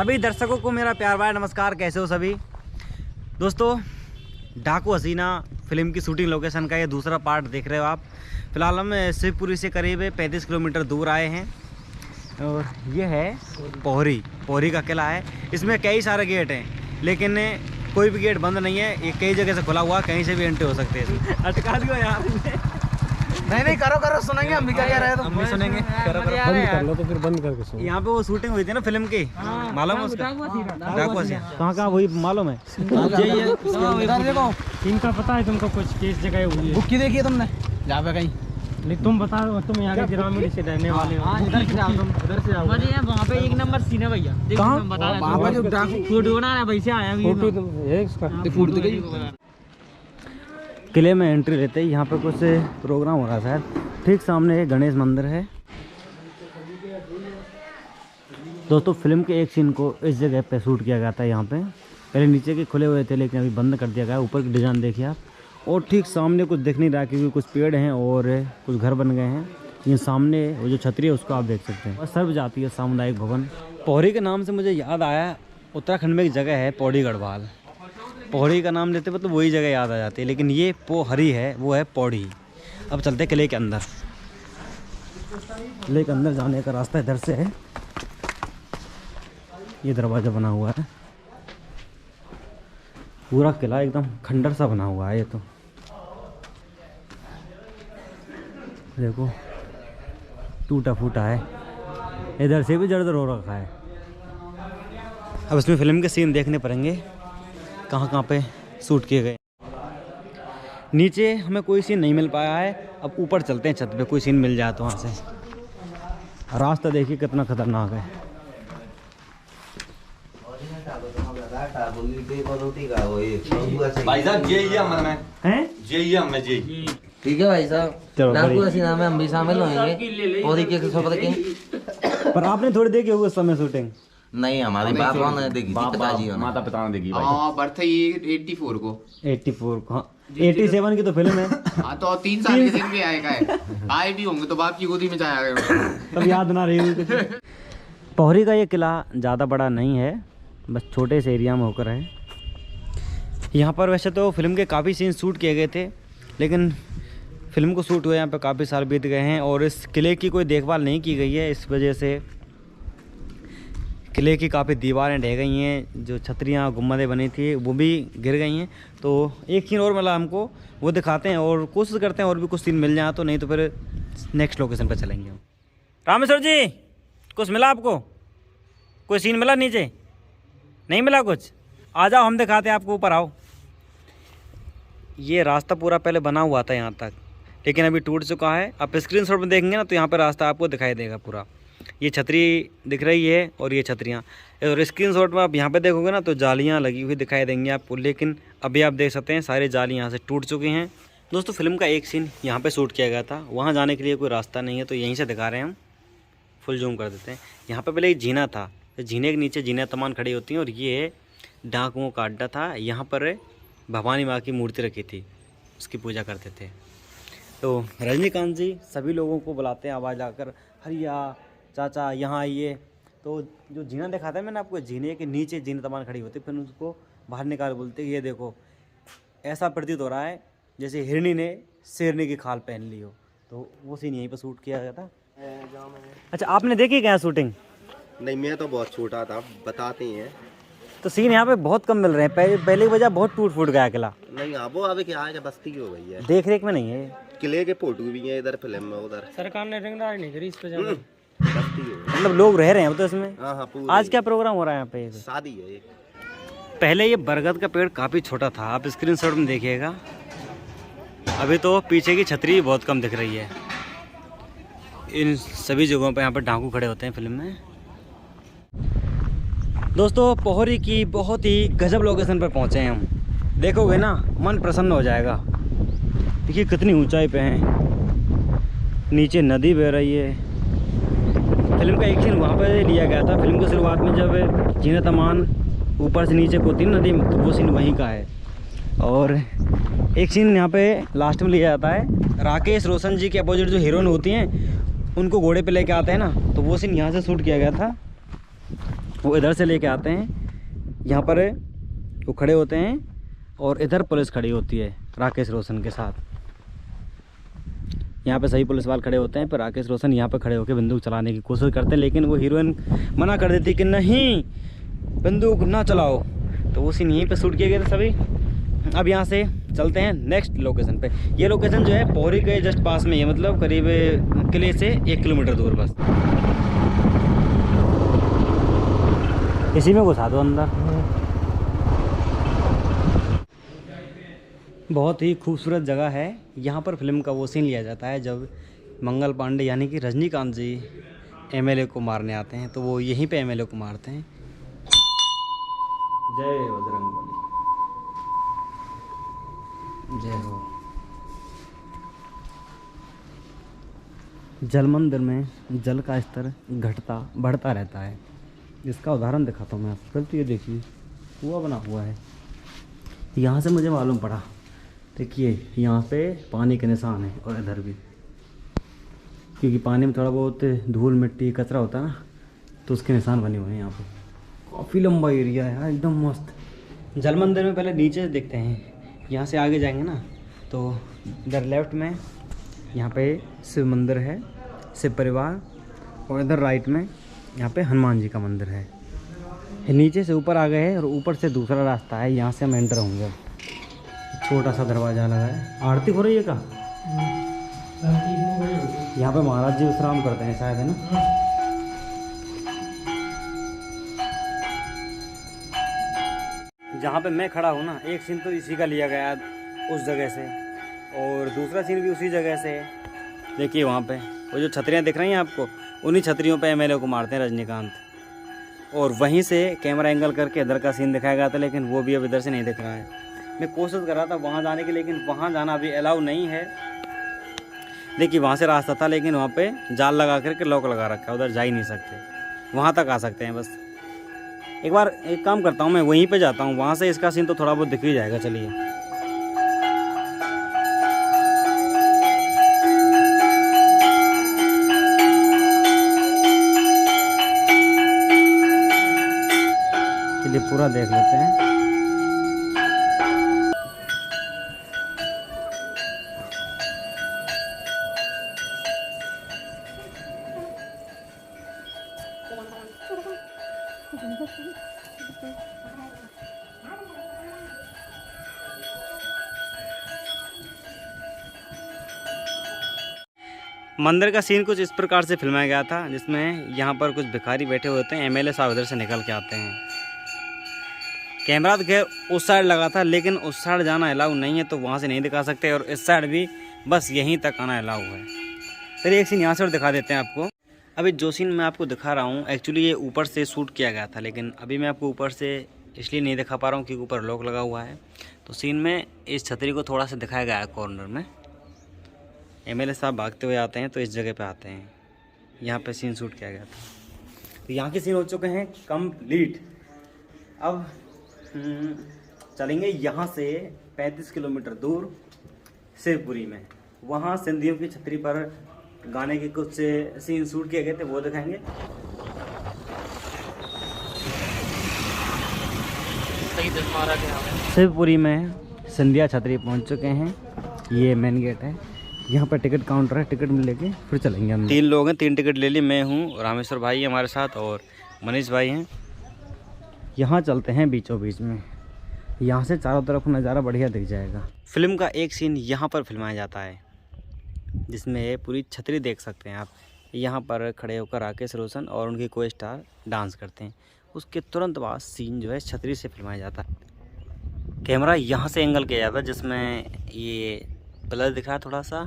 सभी दर्शकों को मेरा प्यार भरा नमस्कार। कैसे हो सभी दोस्तों। डाकू हसीना फिल्म की शूटिंग लोकेशन का ये दूसरा पार्ट देख रहे हो आप। फिलहाल हम शिवपुरी से करीब 35 किलोमीटर दूर आए हैं और ये है पोहरी का किला है। इसमें कई सारे गेट हैं लेकिन कोई भी गेट बंद नहीं है। ये कई जगह से खुला हुआ, कहीं से भी एंट्री हो सकते हैं। अटका दियो यार। नहीं करो सुनेंगे हम भी क्या रहे तो हम भी सुनेंगे। करो बंद कर लो तो फिर बंद करके सुनो। यहाँ पे वो शूटिंग हुई थी ना फिल्म की, मालूम है उसका? डाकू कहाँ वही मालूम है? इनका पता है तुमको कुछ किस जगह हुई है? बुक्की देखी है तुमने जहाँ पे कहीं? नहीं तुम बताओ, तुम यहाँ के ग्रामीण से रहने वाले हो। इधर से जाओ, तुम इधर से जाओ। वहाँ पे एक नंबर सीन है भैया। कहाँ? वहाँ पे जो फोटो बना रहा है वैसे आया फोटो किले में एंट्री लेते ही यहाँ पे कुछ प्रोग्राम हो रहा था। ठीक सामने एक गणेश मंदिर है। दोस्तों फिल्म के एक सीन को इस जगह पे शूट किया गया था। यहाँ पे पहले नीचे के खुले हुए थे लेकिन अभी बंद कर दिया गया। ऊपर की डिज़ाइन देखिए आप। और ठीक सामने कुछ दिख नहीं रहा क्योंकि कुछ पेड़ हैं और कुछ घर बन गए हैं। ये सामने वो जो छतरी है उसको आप देख सकते हैं। और सर्व जातीय सामुदायिक भवन। पोहरी के नाम से मुझे याद आया, उत्तराखंड में एक जगह है पौड़ी गढ़वाल। पोहरी का नाम लेते तो वही जगह याद आ जाती है, लेकिन ये पोहरी है, वो है पौड़ी। अब चलते किले के अंदर। किले के अंदर जाने का रास्ता इधर से है। ये दरवाज़ा बना हुआ है। पूरा किला एकदम खंडर सा बना हुआ है। ये तो देखो टूटा फूटा है, इधर से भी जर्जर हो रखा है। अब इसमें फिल्म के सीन देखने पड़ेंगे कहाँ पे शूट किए गए। नीचे हमें कोई सीन नहीं मिल पाया है। अब ऊपर चलते हैं, छत पे कोई सीन मिल जाए तो वहाँ से। रास्ता देखिए कितना खतरनाक है। भाई साहब ये हैं? ठीक है भाई साहब, चलो डाकू हसीना में हम भी शामिल होंगे। और के खबर के पर आपने थोड़ी देखी होगी उस समय शूटिंग? नहीं, हमारी बाप ने देखी थी, पिताजी ने। माता पिता ने देखी भाई। हाँ बर्थ है ये 84 को। 84 को? हाँ 87 की तो फिल्म है। हाँ तो 3 साल के दिन भी आएगा है। आए भी होंगे तो बाप की गोदी में जाया गए। तब याद ना रही हुई। पोहरी का ये किला ज़्यादा बड़ा नहीं है, बस छोटे से एरिया में होकर है। यहाँ पर वैसे तो फिल्म के काफ़ी सीन शूट किए गए थे लेकिन फिल्म को शूट हुए यहाँ पे काफ़ी साल बीत गए हैं और इस किले की कोई देखभाल नहीं की गई है। इस वजह से किले की काफ़ी दीवारें ढह गई हैं। जो छतरियाँ गुम्बदें बनी थी वो भी गिर गई हैं। तो एक सीन और मिला हमको, वो दिखाते हैं और कोशिश करते हैं और भी कुछ सीन मिल जाए, तो नहीं तो फिर नेक्स्ट लोकेशन पर चलेंगे हम। रामेश्वर जी कुछ मिला आपको? कोई सीन मिला नीचे? नहीं मिला कुछ? आ जाओ हम दिखाते हैं आपको, ऊपर आओ। ये रास्ता पूरा पहले बना हुआ था यहाँ तक लेकिन अभी टूट चुका है। आप स्क्रीनशॉट में देखेंगे ना तो यहाँ पर रास्ता आपको दिखाई देगा पूरा। ये छतरी दिख रही है और ये छतरियाँ, और स्क्रीनशॉट में आप यहाँ पे देखोगे ना तो जालियाँ लगी हुई दिखाई देंगी आपको, लेकिन अभी आप देख सकते हैं सारी जाली यहाँ से टूट चुकी हैं। दोस्तों फिल्म का एक सीन यहाँ पे शूट किया गया था, वहाँ जाने के लिए कोई रास्ता नहीं है तो यहीं से दिखा रहे हैं हम। फुल जूम कर देते हैं। यहाँ पर पहले एक झीना था, झीने के नीचे जीना तमान खड़ी होती हैं और ये डाकुओं का अड्डा था। यहाँ पर भवानी माँ की मूर्ति रखी थी, उसकी पूजा करते थे। तो रजनीकांत जी सभी लोगों को बुलाते हैं आवाज़ आकर, हरिया चाचा यहाँ आइए। तो जो जीना दिखाता है मैंने आपको, जीने के नीचे जीना तमान खड़ी होती, फिर उसको बाहर निकाल बोलते ये देखो ऐसा प्रतीत हो रहा है जैसे हिरनी ने शेरनी की खाल पहन ली हो। तो वो सीन यहीं पर शूट किया गया था। अच्छा आपने देखी क्या शूटिंग? नहीं मैं तो बहुत छोटा था, बताते हैं। तो सीन यहाँ पे बहुत कम मिल रहे हैं। पहले की वजह बहुत टूट फूट गया किला। नहीं हाँ वो अभी क्या है, बस्ती हो गई है, देख रेख में नहीं है। किले के फोटो भी हैं इधर फिल्म में, उधर सरकार ने रंगदार नहीं करी इस पे ज्यादा। बस्ती हो गई। मतलब लोग रह रहे हैं तो इसमें। हाँ हाँ पूरी। आज क्या प्रोग्राम हो रहा है यहाँ पे? शादी है एक। पहले ये बरगद का पेड़ काफ़ी छोटा था, आप स्क्रीनशॉट में देखिएगा। अभी तो पीछे की छतरी बहुत कम दिख रही है। इन सभी जगहों पे यहाँ पर डाकू खड़े होते हैं फिल्म में। दोस्तों पोहरी की बहुत ही गजब लोकेशन पर पहुँचे हैं हम। देखोगे ना मन प्रसन्न हो जाएगा। देखिए कितनी ऊंचाई पे हैं, नीचे नदी बह रही है। फिल्म का एक सीन वहाँ पर लिया गया था। फिल्म की शुरुआत में जब जीना तमान ऊपर से नीचे होती है नदी में, तो वो सीन वहीं का है। और एक सीन यहाँ पे लास्ट में लिया जाता है, राकेश रोशन जी के अपोजिट जो हीरोइन होती हैं उनको घोड़े पे लेके आते हैं ना, तो वो सीन यहाँ से शूट किया गया था। वो इधर से लेके आते हैं, यहाँ पर वो खड़े होते हैं और इधर पुलिस खड़ी होती है राकेश रोशन के साथ। यहाँ पे सही पुलिस वाले खड़े होते हैं, पर राकेश रोशन यहाँ पे खड़े होकर बंदूक चलाने की कोशिश करते हैं, लेकिन वो हीरोइन मना कर देती कि नहीं बंदूक ना चलाओ। तो वो सीन यहीं पे शूट किए गए थे सभी। अब यहाँ से चलते हैं नेक्स्ट लोकेशन पे। ये लोकेशन जो है पोहरी के जस्ट पास में है, मतलब करीब किले से 1 किलोमीटर दूर बस। इसी में घुसा दो अंदर। बहुत ही खूबसूरत जगह है। यहाँ पर फिल्म का वो सीन लिया जाता है जब मंगल पांडे यानी कि रजनीकांत जी एमएलए को मारने आते हैं, तो वो यहीं पे एमएलए को मारते हैं। जय बजरंगबली, जय हो। जल मंदिर में जल का स्तर बढ़ता रहता है। इसका उदाहरण दिखाता हूँ मैं आपको। तो ये देखिए कुआं बना हुआ है, यहाँ से मुझे मालूम पड़ा। देखिए यहाँ पे पानी के निशान है और इधर भी, क्योंकि पानी में थोड़ा बहुत धूल मिट्टी कचरा होता है ना, तो उसके निशान बने हुए हैं यहाँ पे। काफ़ी लंबा एरिया है यार, एकदम मस्त। जल मंदिर में पहले नीचे देखते हैं, यहाँ से आगे जाएंगे ना तो इधर लेफ्ट में यहाँ पे शिव मंदिर है, शिव परिवार, और इधर राइट में यहाँ पे हनुमान जी का मंदिर है। नीचे से ऊपर आ गए हैं और ऊपर से दूसरा रास्ता है, यहाँ से हम एंटर होंगे। छोटा सा दरवाज़ा लगा है। आरती हो रही है कहाँ? यहाँ पे महाराज जी विश्राम करते हैं शायद, है ना? जहाँ पे मैं खड़ा हूँ ना, एक सीन तो इसी का लिया गया उस जगह से, और दूसरा सीन भी उसी जगह से है। देखिए वहाँ पे वो जो छतरियाँ दिख रही हैं आपको, उन्हीं छतरियों पे एमएलए को मारते हैं रजनीकांत। और वहीं से कैमरा एंगल करके इधर का सीन दिखाया गया था, लेकिन वो भी अब इधर से नहीं दिख रहा है। मैं कोशिश कर रहा था वहाँ जाने की, लेकिन वहाँ जाना अभी अलाउ नहीं है। देखिए वहाँ से रास्ता था, लेकिन वहाँ पे जाल लगा करके लॉक लगा रखा है, उधर जा ही नहीं सकते। वहाँ तक आ सकते हैं बस। एक बार एक काम करता हूँ, मैं वहीं पे जाता हूँ, वहाँ से इसका सीन तो थोड़ा बहुत दिख ही जाएगा। चलिए पूरा देख लेते हैं। मंदिर का सीन कुछ इस प्रकार से फिल्माया गया था, जिसमें यहाँ पर कुछ भिखारी बैठे होते हैं, एमएलए साहब इधर से निकल के आते हैं। कैमरा तो खैर उस साइड लगा था, लेकिन उस साइड जाना अलाउ नहीं है, तो वहाँ से नहीं दिखा सकते, और इस साइड भी बस यहीं तक आना अलाउ है। चलिए एक सीन यहाँ से और दिखा देते हैं आपको। अभी जो सीन मैं आपको दिखा रहा हूँ, एक्चुअली ये ऊपर से शूट किया गया था, लेकिन अभी मैं आपको ऊपर से इसलिए नहीं दिखा पा रहा हूँ क्योंकि ऊपर लॉक लगा हुआ है। तो सीन में इस छतरी को थोड़ा सा दिखाया गया है कॉर्नर में। एमएलए साहब भागते हुए आते हैं तो इस जगह पे आते हैं, यहाँ पे सीन शूट किया गया था। तो यहाँ के सीन हो चुके हैं कंप्लीट। अब चलेंगे यहाँ से 35 किलोमीटर दूर शिवपुरी में। वहाँ सिंधियों की छतरी पर गाने के कुछ सीन शूट किए गए थे, वो दिखाएंगे। शिवपुरी में सिंधिया छतरी पहुँच चुके हैं। ये मेन गेट है, यहाँ पर टिकट काउंटर है, टिकट में लेके फिर चलेंगे हम। 3 लोग हैं, 3 टिकट ले ली। मैं हूँ, रामेश्वर भाई है हमारे साथ, और मनीष भाई हैं। यहाँ चलते हैं बीचों बीच में, यहाँ से चारों तरफ नज़ारा बढ़िया दिख जाएगा। फिल्म का एक सीन यहाँ पर फिल्माया जाता है, जिसमें पूरी छतरी देख सकते हैं आप। यहाँ पर खड़े होकर राकेश रोशन और उनके को स्टार डांस करते हैं। उसके तुरंत बाद सीन जो है छतरी से फिल्माया जाता है। कैमरा यहाँ से एंगल किया जाता है, जिसमें ये ब्लर दिख रहा है थोड़ा सा,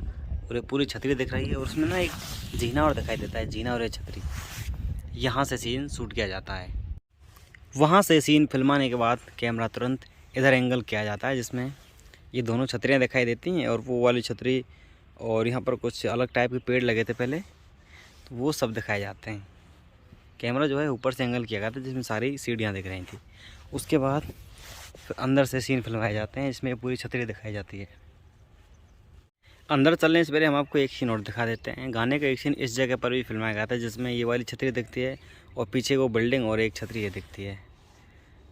और ये पूरी छतरी दिख रही है, और उसमें ना एक जीना और दिखाई देता है, जीना और ये छतरी। यहाँ से सीन शूट किया जाता है। वहाँ से सीन फिल्माने के बाद कैमरा तुरंत इधर एंगल किया जाता है, जिसमें ये दोनों छतरियाँ दिखाई देती हैं, और वो वाली छतरी, और यहाँ पर कुछ अलग टाइप के पेड़ लगे थे पहले, तो वो सब दिखाए जाते हैं। कैमरा जो है ऊपर से एंगल किया गया था, जिसमें सारी सीढ़ियाँ दिख रही थी। उसके बाद फिर अंदर से सीन फिल्माए जाते हैं, इसमें पूरी छतरी दिखाई जाती है। अंदर चलने से पहले हम आपको एक सीन और दिखा देते हैं। गाने का एक सीन इस जगह पर भी फिल्माया गया था जिसमें ये वाली छतरी दिखती है और पीछे वो बिल्डिंग और एक छतरी ये दिखती है।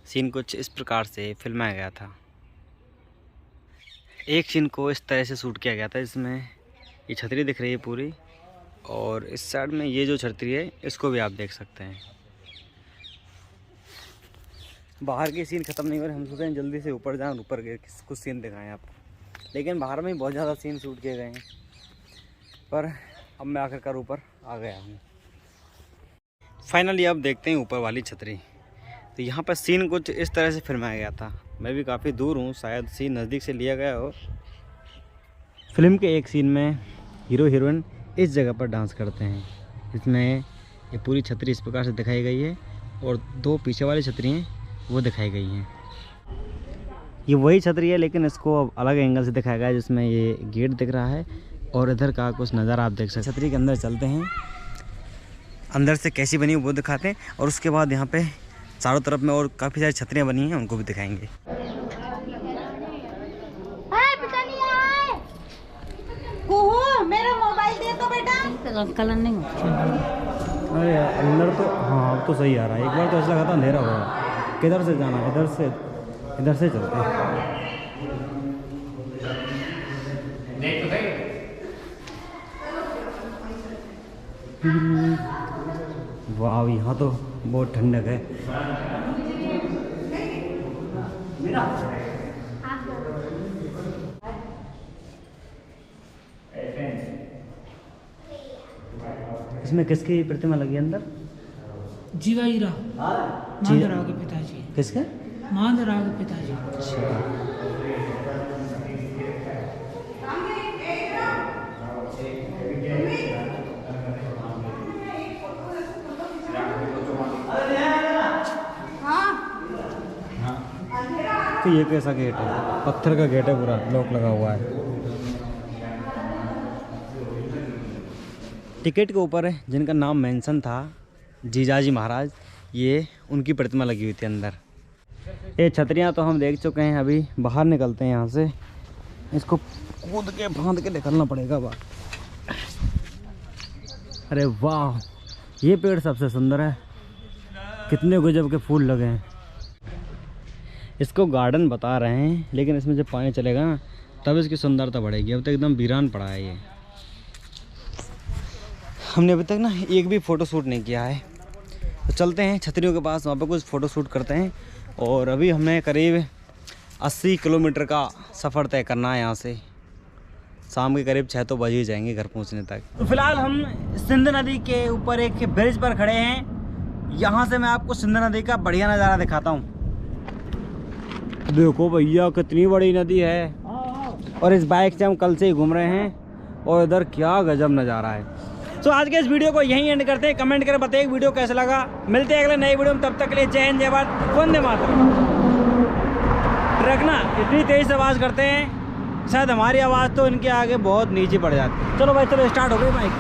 सीन कुछ इस प्रकार से फिल्माया गया था। एक सीन को इस तरह से शूट किया गया था जिसमें ये छतरी दिख रही है पूरी, और इस साइड में ये जो छतरी है इसको भी आप देख सकते हैं। बाहर के सीन ख़त्म नहीं हो रहे, हम सोचते हैं जल्दी से ऊपर जाएं और ऊपर के कुछ सीन दिखाएं आपको, लेकिन बाहर में ही बहुत ज़्यादा सीन शूट किए गए हैं। पर अब मैं आखिरकार ऊपर आ गया हूँ। फाइनली अब देखते हैं ऊपर वाली छतरी। तो यहाँ पर सीन कुछ इस तरह से फिल्माया गया था। मैं भी काफ़ी दूर हूँ, शायद सीन नज़दीक से लिया गया हो। फिल्म के एक सीन में हीरो हीरोइन इस जगह पर डांस करते हैं। इसमें ये पूरी छतरी इस प्रकार से दिखाई गई है और दो पीछे वाली छतरी हैं वो दिखाई गई हैं। ये वही छतरी है लेकिन इसको अब अलग एंगल से दिखाया गया है जिसमें ये गेट दिख रहा है और इधर का कुछ नज़ारा आप देख सकते हैं। छतरी के अंदर चलते हैं, अंदर से कैसी बनी वो दिखाते हैं और उसके बाद यहाँ पे चारों तरफ में और काफ़ी सारी छतरियाँ बनी हैं उनको भी दिखाएंगे। मेरा मोबाइल दे दो बेटा। कलर नहीं अरे अंदर तो हाँ अब तो सही आ रहा है। एक बार तो ऐसा लगा था अंधेरा हो रहा। किधर से जाना? इधर से चलते हैं। वाह यहाँ तो बहुत ठंडक है। इसमें किसकी प्रतिमा लगी अंदर? जीवाईरा माधवराव के पिताजी। किसके? माधवराव के पिताजी। तो ये कैसा गेट है? पत्थर का गेट है, पूरा लॉक लगा हुआ है। टिकट के ऊपर जिनका नाम मेंशन था जीजाजी महाराज, ये उनकी प्रतिमा लगी हुई थी अंदर। ये छतरियाँ तो हम देख चुके हैं। अभी बाहर निकलते हैं यहाँ से। इसको कूद के फांद के निकलना पड़ेगा बाहर। अरे वाह, ये पेड़ सबसे सुंदर है। कितने गजब के फूल लगे हैं। इसको गार्डन बता रहे हैं लेकिन इसमें जब पानी चलेगा ना तब इसकी सुंदरता बढ़ेगी। अब तक एकदम वीरान पड़ा है ये। हमने अभी तक ना एक भी फ़ोटो शूट नहीं किया है, तो चलते हैं छतरियों के पास, वहाँ पे कुछ फ़ोटो शूट करते हैं। और अभी हमें करीब 80 किलोमीटर का सफ़र तय करना है यहाँ से। शाम के करीब 6 तो बज ही जाएंगे घर पहुँचने तक। तो फिलहाल हम सिंध नदी के ऊपर एक ब्रिज पर खड़े हैं। यहाँ से मैं आपको सिंध नदी का बढ़िया नज़ारा दिखाता हूँ। देखो भैया कितनी बड़ी नदी है, और इस बाइक से हम कल से ही घूम रहे हैं और इधर क्या गजब नज़ारा है। तो आज के इस वीडियो को यहीं एंड करते हैं। कमेंट करके बताइए वीडियो कैसा लगा। मिलते हैं अगले नए वीडियो में, तब तक के लिए जय हिंद, जय भारत, वंदे मातरम। ट्रक ना इतनी तेज़ से आवाज़ करते हैं, शायद हमारी आवाज़ तो इनके आगे बहुत नीचे पड़ जाती है। चलो भाई, चलो स्टार्ट हो गई बाइक।